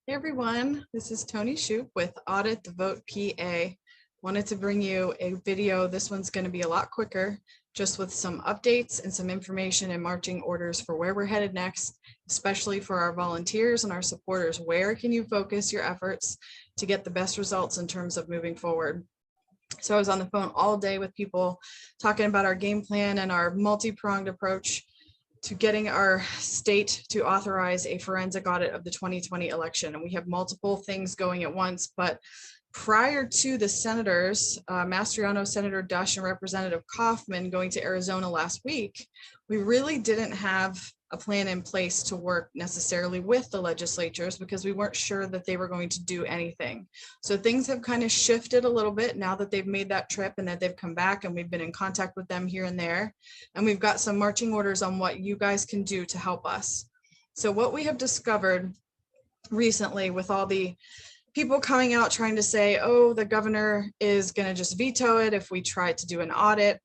Hey everyone, this is Tony Shoup with Audit The Vote PA. Wanted to bring you a video. This one's going to be a lot quicker, just with some updates and some information and marching orders for where we're headed next, especially for our volunteers and our supporters. Where can you focus your efforts to get the best results in terms of moving forward? So I was on the phone all day with people talking about our game plan and our multi-pronged approach to getting our state to authorize a forensic audit of the 2020 election. And we have multiple things going at once, but prior to the senators, Mastriano, Senator Dush, and Representative Kaufman going to Arizona last week, we really didn't have a plan in place to work necessarily with the legislatures because we weren't sure that they were going to do anything. So things have kind of shifted a little bit now that they've made that trip and that they've come back, and we've been in contact with them here and there. And we've got some marching orders on what you guys can do to help us. So what we have discovered recently with all the people coming out trying to say, oh, the governor is going to just veto it if we try to do an audit,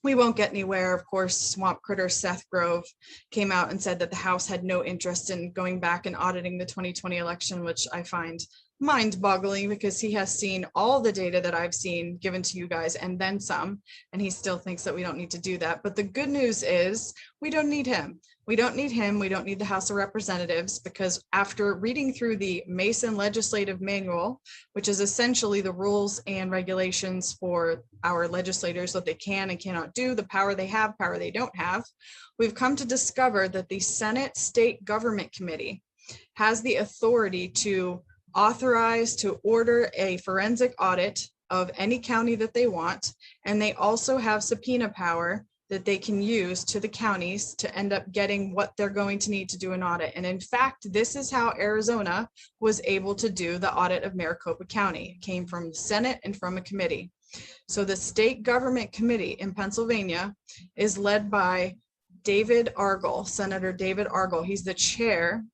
we won't get anywhere. Of course, swamp critter Seth Grove came out and said that the House had no interest in going back and auditing the 2020 election, which I find mind-boggling because he has seen all the data that I've seen given to you guys and then some, and he still thinks that we don't need to do that. But the good news is we don't need him. We don't need him. We don't need the House of Representatives, because after reading through the Mason Legislative Manual, which is essentially the rules and regulations for our legislators, what they can and cannot do, the power they have, power they don't have, we've come to discover that the Senate State Government Committee has the authority to authorize, to order a forensic audit of any county that they want, and they also have subpoena power that they can use to the counties to end up getting what they're going to need to do an audit. And in fact, this is how Arizona was able to do the audit of Maricopa County. It came from the Senate and from a committee. So the State Government Committee in Pennsylvania is led by David Argall, Senator David Argall. He's the chair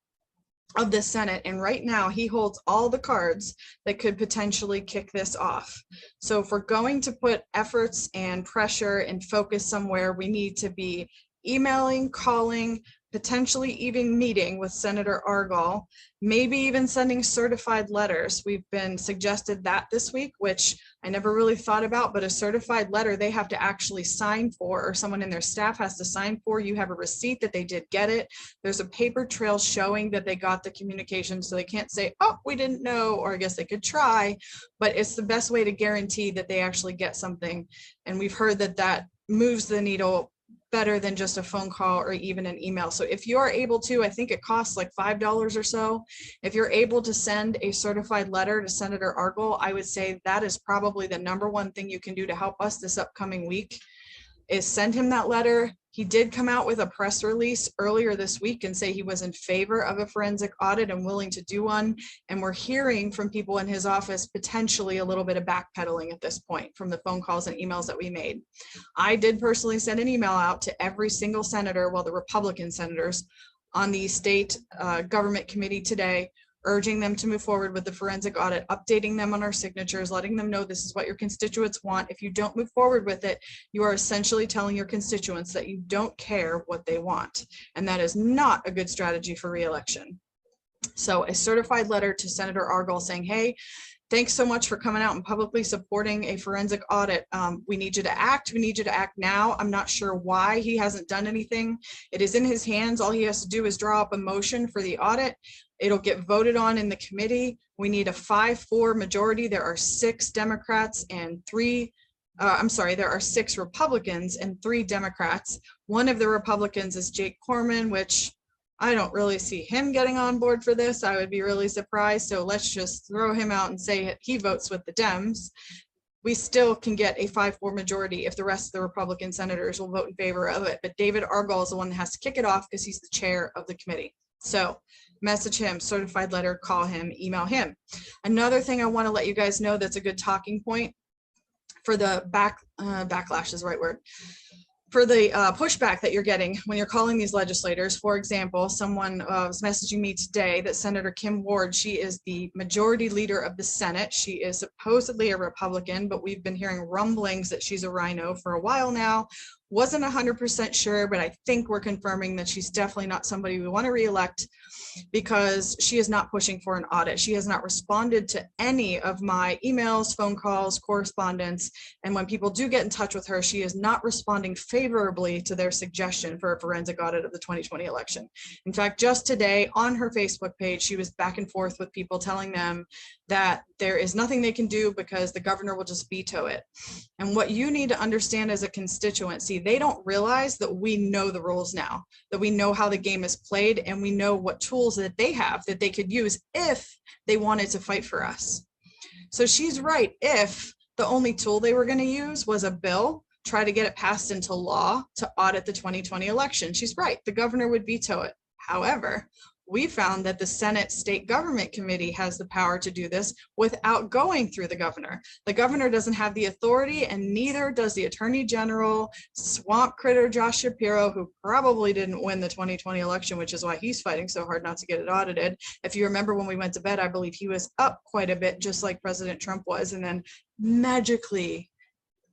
of the Senate, and right now he holds all the cards that could potentially kick this off. So if we're going to put efforts and pressure and focus somewhere, we need to be emailing, calling, potentially even meeting with Senator Argall, maybe even sending certified letters. We've been suggested that this week, which I never really thought about, but a certified letter they have to actually sign for, or someone in their staff has to sign for. You have a receipt that they did get it. There's a paper trail showing that they got the communication, so they can't say, oh, we didn't know, or I guess they could try, but it's the best way to guarantee that they actually get something. And we've heard that that moves the needle better than just a phone call or even an email. So if you are able to, I think it costs like $5 or so. If you're able to send a certified letter to Senator Argall, I would say that is probably the #1 thing you can do to help us this upcoming week, is send him that letter. He did come out with a press release earlier this week and say he was in favor of a forensic audit and willing to do one. And we're hearing from people in his office potentially a little bit of backpedaling at this point from the phone calls and emails that we made. I did personally send an email out to every single senator, well, the Republican senators on the state government committee today, urging them to move forward with the forensic audit, updating them on our signatures, letting them know this is what your constituents want. If you don't move forward with it, you are essentially telling your constituents that you don't care what they want. And that is not a good strategy for re-election. So a certified letter to Senator Argall saying, hey, thanks so much for coming out and publicly supporting a forensic audit. We need you to act. We need you to act now. I'm not sure why he hasn't done anything. It is in his hands. All he has to do is draw up a motion for the audit. It'll get voted on in the committee. We need a 5-4 majority. There are 6 Democrats and 3, there are 6 Republicans and 3 Democrats. One of the Republicans is Jake Corman, which I don't really see him getting on board for this. I would be really surprised. So let's just throw him out and say he votes with the Dems. We still can get a 5-4 majority if the rest of the Republican senators will vote in favor of it. But David Argall is the one that has to kick it off because he's the chair of the committee. So message him, certified letter, call him, email him. Another thing I want to let you guys know that's a good talking point for the backlash is the right word. For the pushback that you're getting when you're calling these legislators. For example, someone was messaging me today that Senator Kim Ward, she is the majority leader of the Senate. She is supposedly a Republican, but we've been hearing rumblings that she's a rhino for a while now. Wasn't 100% sure, but I think we're confirming that she's definitely not somebody we want to reelect, because she is not pushing for an audit. She has not responded to any of my emails, phone calls, correspondence. And when people do get in touch with her, she is not responding favorably to their suggestion for a forensic audit of the 2020 election. In fact, just today on her Facebook page, she was back and forth with people telling them that there is nothing they can do because the governor will just veto it. And what you need to understand as a constituency, they don't realize that we know the rules now, that we know how the game is played, and we know what tools that they have that they could use if they wanted to fight for us. So she's right. If the only tool they were going to use was a bill, try to get it passed into law to audit the 2020 election, she's right. The governor would veto it. However, we found that the Senate State Government Committee has the power to do this without going through the governor. The governor doesn't have the authority, and neither does the Attorney General, swamp critter Josh Shapiro, who probably didn't win the 2020 election, which is why he's fighting so hard not to get it audited. If you remember when we went to bed, I believe he was up quite a bit, just like President Trump was, and then magically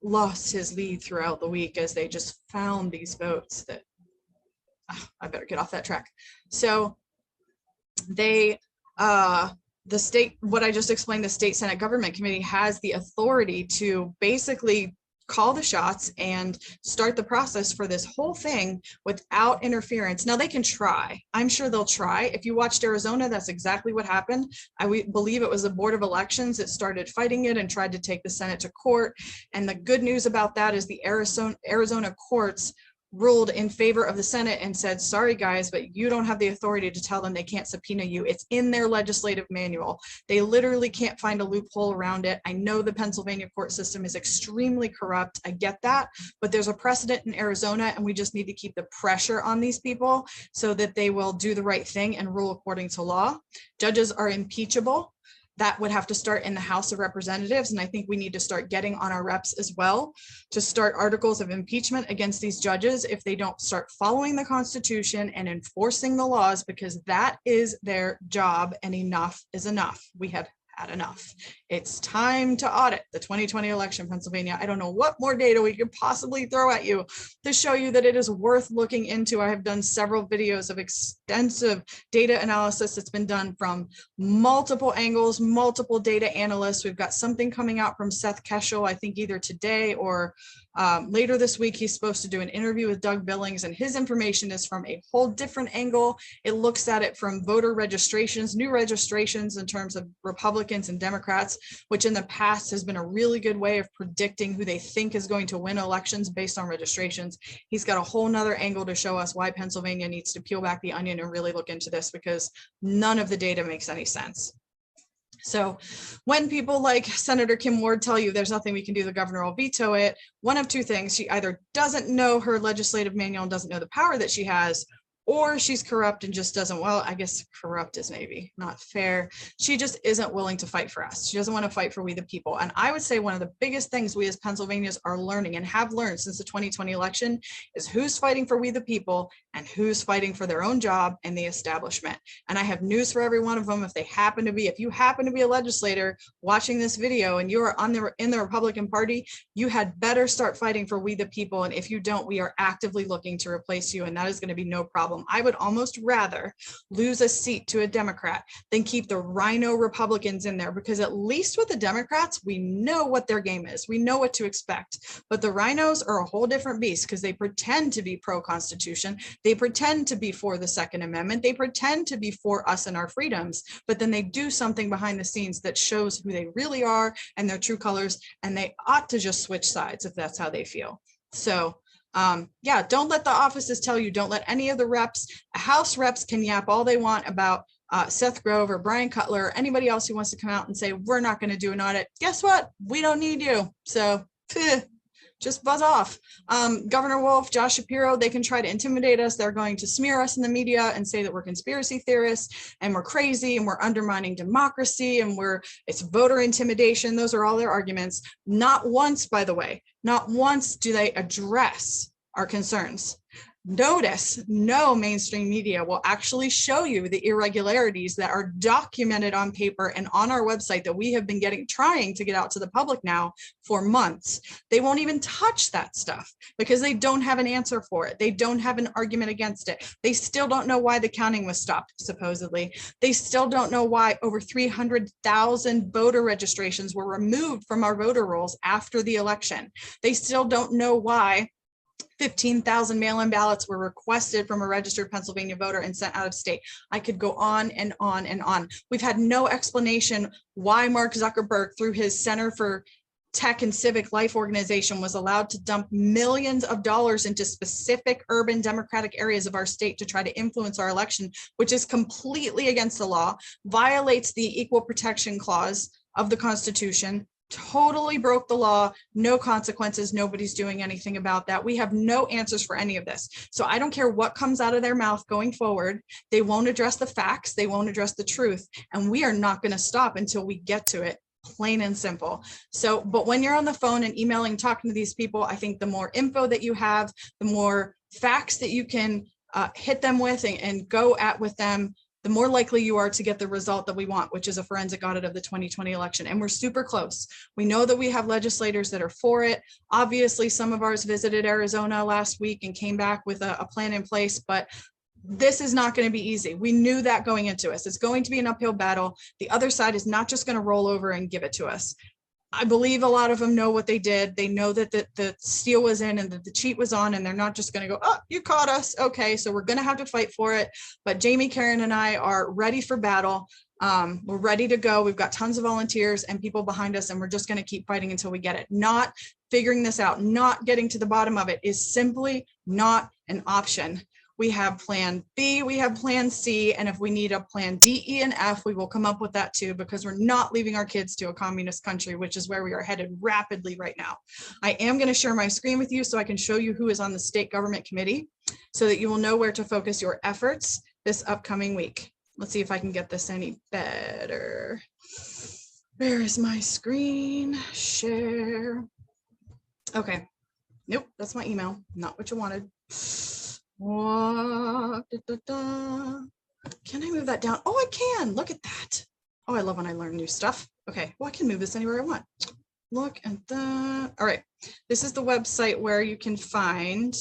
lost his lead throughout the week as they just found these votes that, I better get off that track. So they, the state, what I just explained, the State Senate Government Committee has the authority to basically call the shots and start the process for this whole thing without interference. Now they can try. I'm sure they'll try. If you watched Arizona, that's exactly what happened. I believe it was the Board of Elections that started fighting it and tried to take the Senate to court. And the good news about that is the Arizona courts ruled in favor of the Senate and said, sorry guys, but you don't have the authority to tell them they can't subpoena you. It's in their legislative manual. They literally can't find a loophole around it. I know the Pennsylvania court system is extremely corrupt. I get that, but there's a precedent in Arizona, and we just need to keep the pressure on these people so that they will do the right thing and rule according to law. Judges are impeachable. That would have to start in the House of Representatives. And I think we need to start getting on our reps as well to start articles of impeachment against these judges if they don't start following the Constitution and enforcing the laws, because that is their job, and enough is enough. We have had enough. It's time to audit the 2020 election, Pennsylvania. I don't know what more data we could possibly throw at you to show you that it is worth looking into. I have done several videos of extensive data analysis that's been done from multiple angles, multiple data analysts. We've got something coming out from Seth Keshel, I think either today or later this week. He's supposed to do an interview with Doug Billings, and his information is from a whole different angle. It looks at it from voter registrations, new registrations in terms of Republicans and Democrats, which in the past has been a really good way of predicting who they think is going to win elections based on registrations. He's got a whole nother angle to show us why Pennsylvania needs to peel back the onion and really look into this, because none of the data makes any sense. So when people like Senator Kim Ward tell you there's nothing we can do, the governor will veto it, one of two things: she either doesn't know her legislative manual and doesn't know the power that she has, or she's corrupt and just doesn't, well, I guess corrupt is maybe not fair. She just isn't willing to fight for us. She doesn't want to fight for we the people. And I would say one of the biggest things we as Pennsylvanians are learning and have learned since the 2020 election is who's fighting for we the people and who's fighting for their own job and the establishment. And I have news for every one of them. If you happen to be a legislator watching this video and you are in the Republican Party, you had better start fighting for we the people. And if you don't, we are actively looking to replace you, and that is going to be no problem. I would almost rather lose a seat to a Democrat than keep the rhino Republicans in there, because at least with the Democrats, we know what their game is. We know what to expect. But the rhinos are a whole different beast, because they pretend to be pro-Constitution. They pretend to be for the Second Amendment. They pretend to be for us and our freedoms, but then they do something behind the scenes that shows who they really are and their true colors, and they ought to just switch sides if that's how they feel. So yeah, don't let the offices tell you, don't let any of the reps, House reps can yap all they want about Seth Grove or Brian Cutler or anybody else who wants to come out and say, we're not going to do an audit. Guess what? We don't need you. So just buzz off. Governor Wolf, Josh Shapiro, they can try to intimidate us. They're going to smear us in the media and say that we're conspiracy theorists and we're crazy and we're undermining democracy and it's voter intimidation. Those are all their arguments. Not once, by the way, not once do they address our concerns. Notice no mainstream media will actually show you the irregularities that are documented on paper and on our website that we have been trying to get out to the public now for months. They won't even touch that stuff because they don't have an answer for it. They don't have an argument against it. They still don't know why the counting was stopped, supposedly. They still don't know why over 300,000 voter registrations were removed from our voter rolls after the election. They still don't know why 15,000 mail-in ballots were requested from a registered Pennsylvania voter and sent out of state. I could go on and on and on. We've had no explanation why Mark Zuckerberg, through his Center for Tech and Civic Life organization, was allowed to dump millions of dollars into specific urban Democratic areas of our state to try to influence our election, which is completely against the law, violates the Equal Protection Clause of the Constitution, totally broke the law, no consequences, nobody's doing anything about that. We have no answers for any of this. So I don't care what comes out of their mouth going forward. They won't address the facts, they won't address the truth, and we are not going to stop until we get to it, plain and simple. So, but when you're on the phone and emailing, talking to these people, I think the more info that you have, the more facts that you can hit them with and go at with them, the more likely you are to get the result that we want, which is a forensic audit of the 2020 election. And we're super close. We know that we have legislators that are for it. Obviously, some of ours visited Arizona last week and came back with a plan in place, but this is not going to be easy. We knew that going into us. It's going to be an uphill battle. The other side is not just going to roll over and give it to us. I believe a lot of them know what they did. They know that the steal was in and that the cheat was on, and they're not just going to go, oh, you caught us. Okay, so we're going to have to fight for it. But Jamie, Karen, and I are ready for battle. We're ready to go. We've got tons of volunteers and people behind us, and we're just going to keep fighting until we get it. Not figuring this out, not getting to the bottom of it is simply not an option. We have plan B, we have plan C, and if we need a plan D, E, and F, we will come up with that too, because we're not leaving our kids to a communist country, which is where we are headed rapidly right now. I am going to share my screen with you so I can show you who is on the state government committee so that you will know where to focus your efforts this upcoming week. Let's see if I can get this any better. Where is my screen? Share. Okay. Nope, that's my email. Not what you wanted. What? Can I move that down? Oh, I can. Look at that. Oh, I love when I learn new stuff. Okay, well, I can move this anywhere I want. Look at that. All right, this is the website where you can find,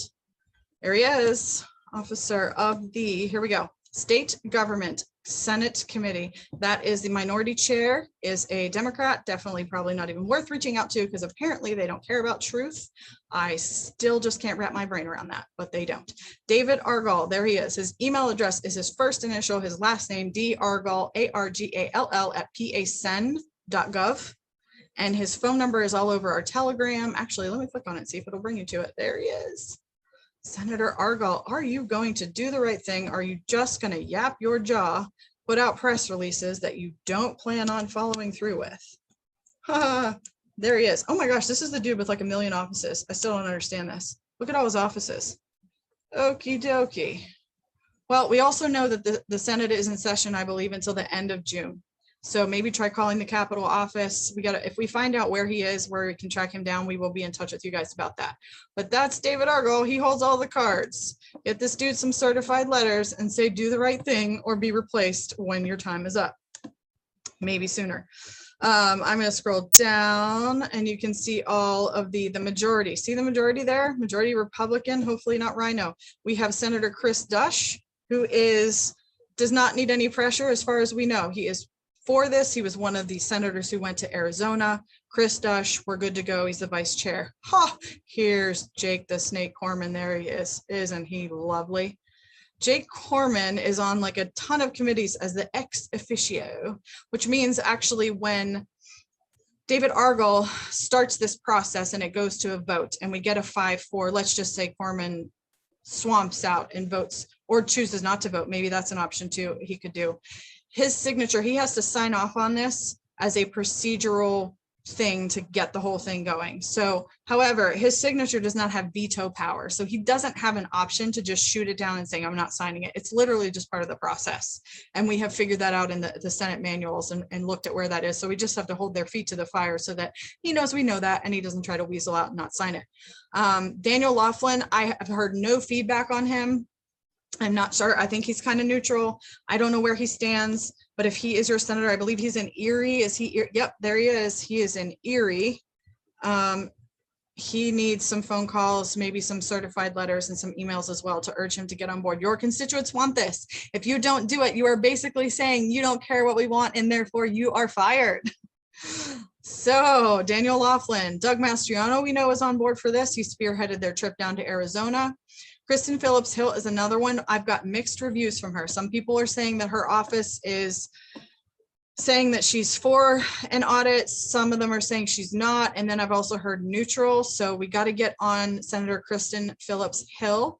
there he is, officer of the, here we go, State Government Senate Committee. That is the minority chair, is a Democrat, definitely probably not even worth reaching out to because apparently they don't care about truth. I still just can't wrap my brain around that, but they don't. David Argall, there he is. His email address is his first initial, his last name, D. Argall, A-R-G-A-L-L @pasn.gov. And his phone number is all over our Telegram. Actually, let me click on it, see if it'll bring you to it. There he is. Senator Argall, are you going to do the right thing? Are you just going to yap your jaw, put out press releases that you don't plan on following through with? There he is. Oh my gosh, this is the dude with like 1 million offices. I still don't understand this. Look at all his offices. Okie dokie. Well, we also know that the Senate is in session, I believe, until the end of June. So maybe try calling the Capitol office. If we find out where he is, where we can track him down, we will be in touch with you guys about that. But that's David Argall. He holds all the cards. Get this dude some certified letters and say, do the right thing or be replaced when your time is up. Maybe sooner. I'm going to scroll down and you can see all of the majority. See the majority there? Majority Republican, hopefully not Rhino. We have Senator Chris Dush, who does not need any pressure as far as we know. He is for this. He was one of the senators who went to Arizona. Chris Dush, we're good to go. He's the vice chair. Ha! Here's Jake the Snake Corman. There he is. Isn't he lovely? Jake Corman is on like a ton of committees as the ex officio, which means actually when David Argall starts this process and it goes to a vote and we get a 5-4, let's just say Corman swamps out and votes or chooses not to vote. Maybe that's an option too he could do. His signature, he has to sign off on this as a procedural thing to get the whole thing going. So, however, his signature does not have veto power. So he doesn't have an option to just shoot it down and saying, I'm not signing it. It's literally just part of the process. And we have figured that out in the Senate manuals and looked at where that is. So we just have to hold their feet to the fire so that he knows we know that and he doesn't try to weasel out and not sign it. Daniel Laughlin, I have heard no feedback on him. I'm not sure. I think he's kind of neutral. I don't know where he stands, but if he is your senator, I believe he's in Erie. Is he? Yep, there he is. He is in Erie. He needs some phone calls, maybe some certified letters and some emails as well to urge him to get on board. Your constituents want this. If you don't do it, you are basically saying you don't care what we want and therefore you are fired. So Daniel Laughlin, Doug Mastriano, we know is on board for this. He spearheaded their trip down to Arizona. Kristen Phillips Hill is another one. I've got mixed reviews from her. Some people are saying that her office is saying that she's for an audit. Some of them are saying she's not. And then I've also heard neutral. So we got to get on Senator Kristen Phillips Hill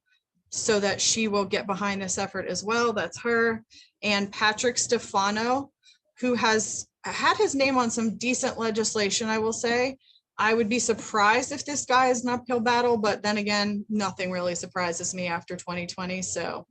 so that she will get behind this effort as well. That's her. And Patrick Stefano, who has had his name on some decent legislation, I will say. I would be surprised if this guy is an uphill battle, but then again, nothing really surprises me after 2020. So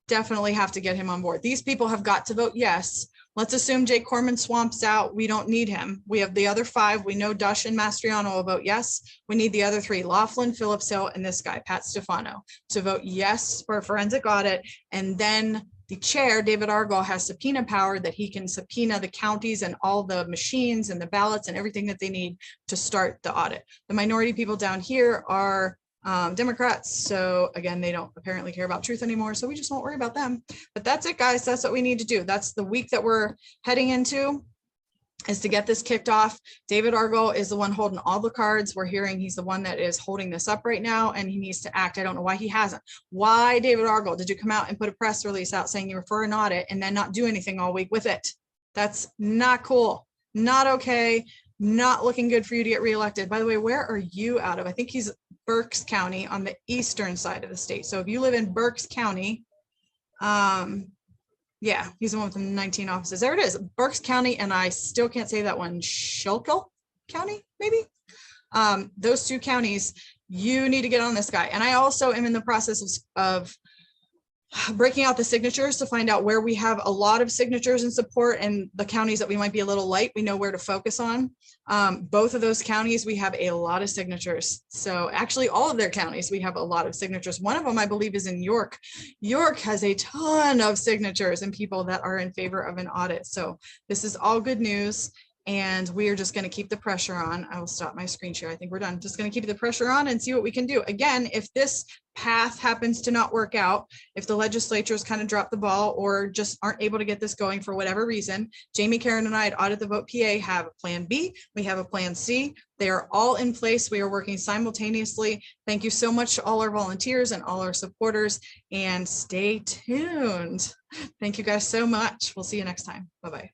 definitely have to get him on board. These people have got to vote yes. Let's assume Jake Corman swamps out. We don't need him. We have the other 5. We know Dush and Mastriano will vote yes. We need the other 3, Laughlin, Phillips Hill, and this guy, Pat Stefano, to vote yes for a forensic audit. And then the chair, David Argall, has subpoena power that he can subpoena the counties and all the machines and the ballots and everything that they need to start the audit. The minority people down here are Democrats. So again, they don't apparently care about truth anymore. So we just won't worry about them. But that's it, guys. That's what we need to do. That's the week that we're heading into, is to get this kicked off. David Argall is the one holding all the cards. We're hearing he's the one that is holding this up right now, and he needs to act. I don't know why he hasn't. Why, David Argall, did you come out and put a press release out saying you were for an audit and then not do anything all week with it? That's not cool. Not okay. Not looking good for you to get reelected. By the way, where are you out of? I think he's Berks County on the eastern side of the state. So if you live in Berks County, yeah, he's the one with the 19 offices. There it is, Berks County, and I still can't say that one, Schuylkill County, maybe? Those 2 counties, you need to get on this guy. And I also am in the process of breaking out the signatures to find out where we have a lot of signatures and support, and the counties that we might be a little light, we know where to focus on. Both of those counties, we have a lot of signatures. So actually all of their counties, we have a lot of signatures. One of them, I believe, is in York. York has a ton of signatures and people that are in favor of an audit. So this is all good news. And we are just going to keep the pressure on. I will stop my screen share. I think we're done. Just going to keep the pressure on and see what we can do. Again, if this path happens to not work out, if the legislatures kind of drop the ball or just aren't able to get this going for whatever reason, Jamie, Karen, and I at Audit the Vote PA have a plan B. We have a plan C. They are all in place. We are working simultaneously. Thank you so much to all our volunteers and all our supporters, and stay tuned. Thank you guys so much. We'll see you next time. Bye-bye.